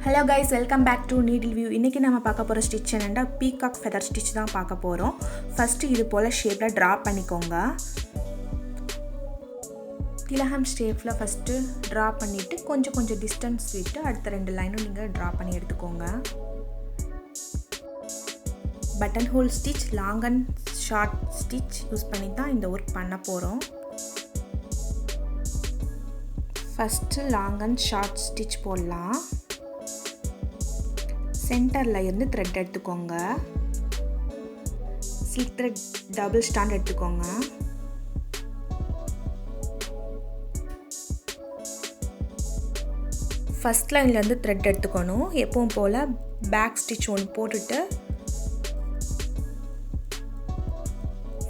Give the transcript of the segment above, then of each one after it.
Hello guys, welcome back to Needle View. இன்னைக்கு நம்ம பார்க்க போற ஸ்டிட்ச் என்னன்னா peacock feather stitch தான் பார்க்க போறோம். ஃபர்ஸ்ட் இது போல ஷேப்ல டிரா பண்ணிக்கோங்க. திலகம் ஷேப்ல ஃபர்ஸ்ட் டிரா பண்ணிட்டு கொஞ்சம் டிஸ்டன்ஸ் விட்டு அடுத்த ரெண்டு லைனும் நீங்க டிரா பண்ணி எடுத்துக்கோங்க. Button whole stitch, long and short stitch use பண்ணி தான் இந்த வர்க் பண்ண போறோம். First long and short stitch போடலாம். சென்டர்ல இருந்து த்ரெட் எடுத்துக்கோங்க. ஸ்லிட் த்ரெட் டபுள் ஸ்டாண்ட் எடுத்துக்கோங்க. ஃபர்ஸ்ட் லைன்ல இருந்து த்ரெட் எடுத்துக்கணும். எப்பவும் போல பேக் ஸ்டிட்ச் ஒன்று போட்டுட்டு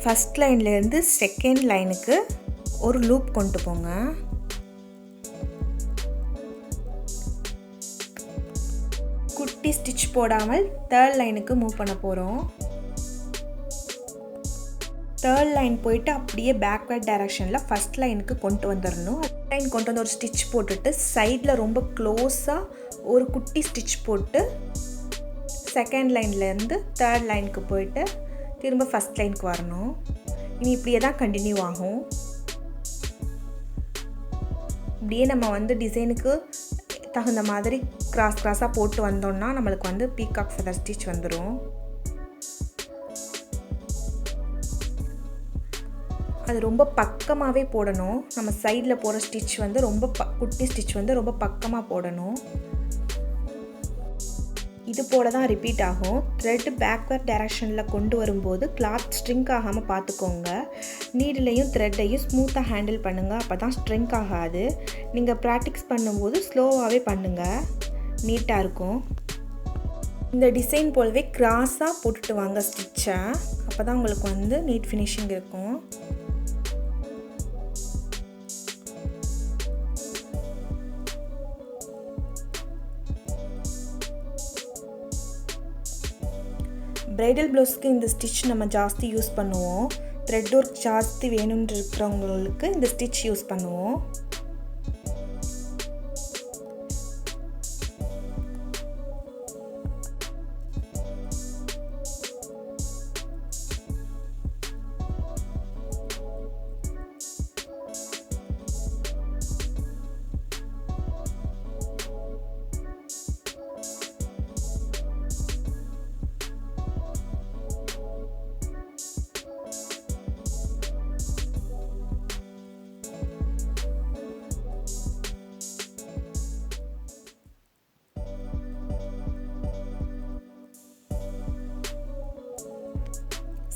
ஃபர்ஸ்ட் லைன்ல இருந்து செகண்ட் லைனுக்கு ஒரு லூப் கொண்டு போங்க. குட்டி ஸ்டிட்ச் போடாமல் தேர்ட் லைனுக்கு மூவ் பண்ண போகிறோம். தேர்ட் லைன் போயிட்டு அப்படியே பேக்வர்ட் டைரக்ஷனில் ஃபர்ஸ்ட் லைனுக்கு கொண்டு வந்துடணும். லைன் கொண்டு வந்து ஒரு ஸ்டிட்ச் போட்டுட்டு சைடில் ரொம்ப க்ளோஸாக ஒரு குட்டி ஸ்டிட்ச் போட்டு செகண்ட் லைன்லேருந்து தேர்ட் லைனுக்கு போயிட்டு திரும்ப ஃபர்ஸ்ட் லைனுக்கு வரணும். இனி இப்படியே தான் கண்டினியூ ஆகும். இப்படியே நம்ம டிசைனுக்கு தகுந்த மாதிரி கிராஸாக போட்டு வந்தோம்னா நம்மளுக்கு பீகாக் ஃபெதர் ஸ்டிச் வந்துடும். அது ரொம்ப பக்கமாகவே போடணும். நம்ம சைடில் போகிற ஸ்டிச் ரொம்ப குட்டி ஸ்டிச் ரொம்ப பக்கமாக போடணும். இது போல தான் ரிப்பீட் ஆகும். த்ரெட் பேக்வர்ட் டைரக்ஷனில் கொண்டு வரும்போது கிளாத் ஸ்ட்ரிங்க் ஆகாமல் பார்த்துக்கோங்க. நீடிலையும் த்ரெட்டையும் ஸ்மூத்தாக ஹேண்டில் பண்ணுங்கள். அப்போ தான் ஸ்ட்ரிங்க் ஆகாது. நீங்கள் ப்ராக்டிஸ் பண்ணும்போது ஸ்லோவாகவே பண்ணுங்கள், நீட்டாக இருக்கும். இந்த டிசைன் போலவே கிராஸாக போட்டுட்டு வாங்க ஸ்டிச்சை. அப்போ தான் உங்களுக்கு நீட் ஃபினிஷிங் இருக்கும். பிரைடல் ப்ளவுஸ்க்கு இந்த ஸ்டிச் நம்ம ஜாஸ்தி யூஸ் பண்ணுவோம். த்ரெட் ஒர்க் ஜாஸ்தி வேணும்னு இருக்கிறவங்களுக்கு இந்த ஸ்டிச் யூஸ் பண்ணுவோம்.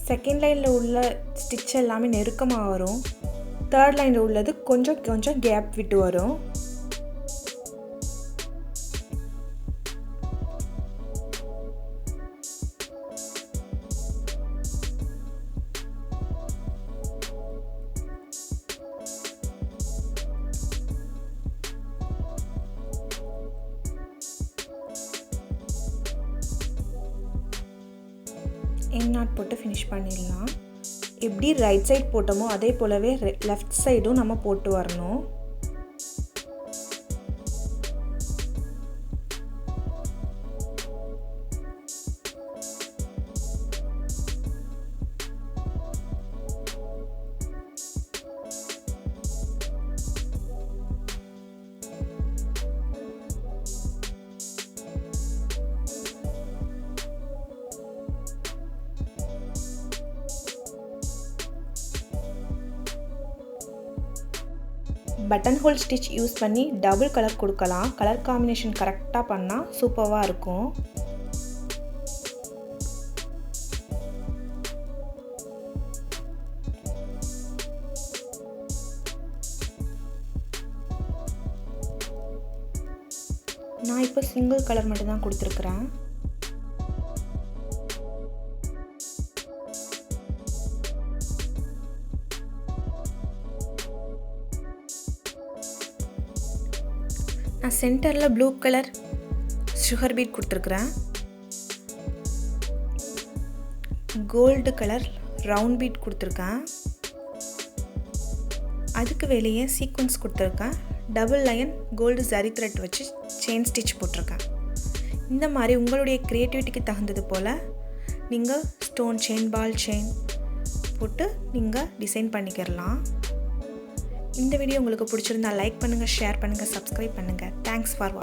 செகண்ட் லைனில் உள்ள ஸ்டிச் எல்லாமே நெருக்கமாக வரும். தேர்ட் லைனில் உள்ளது கொஞ்சம் கேப் விட்டு வரும். எண்ட் நாட் போட்டு ஃபினிஷ் பண்ணிடலாம். எப்படி ரைட் சைட் போட்டோமோ அதே போலவே லெஃப்ட் சைடும் நம்ம போட்டு வரணும். பட்டன் ஹோல் ஸ்டிச் யூஸ் பண்ணி டபுள் கலர் கொடுக்கலாம். கலர் காம்பினேஷன் கரெக்டாக பண்ணால் சூப்பராக இருக்கும். நான் இப்போ சிங்கிள் கலர் மட்டும் தான் கொடுத்துருக்குறேன். நான் சென்டரில் ப்ளூ கலர் சுகர் பீட் கொடுத்துருக்குறேன். கோல்டு கலர் ரவுண்ட் பீட் கொடுத்துருக்கேன். அதுக்கு வெளியே சீக்வன்ஸ் கொடுத்துருக்கேன். Double line gold zari thread வச்சு செயின் ஸ்டிச் போட்டிருக்கேன். இந்த மாதிரி உங்களுடைய க்ரியேட்டிவிட்டிக்கு தகுந்தது போல் நீங்கள் ஸ்டோன் செயின், பால் செயின் போட்டு நீங்கள் டிசைன் பண்ணிக்கிறலாம். இந்த வீடியோ உங்களுக்கு பிடிச்சிருந்தா லைக் பண்ணுங்கள், ஷேர் பண்ணுங்கள், சப்ஸ்கிரைப் பண்ணுங்கள். Thanks for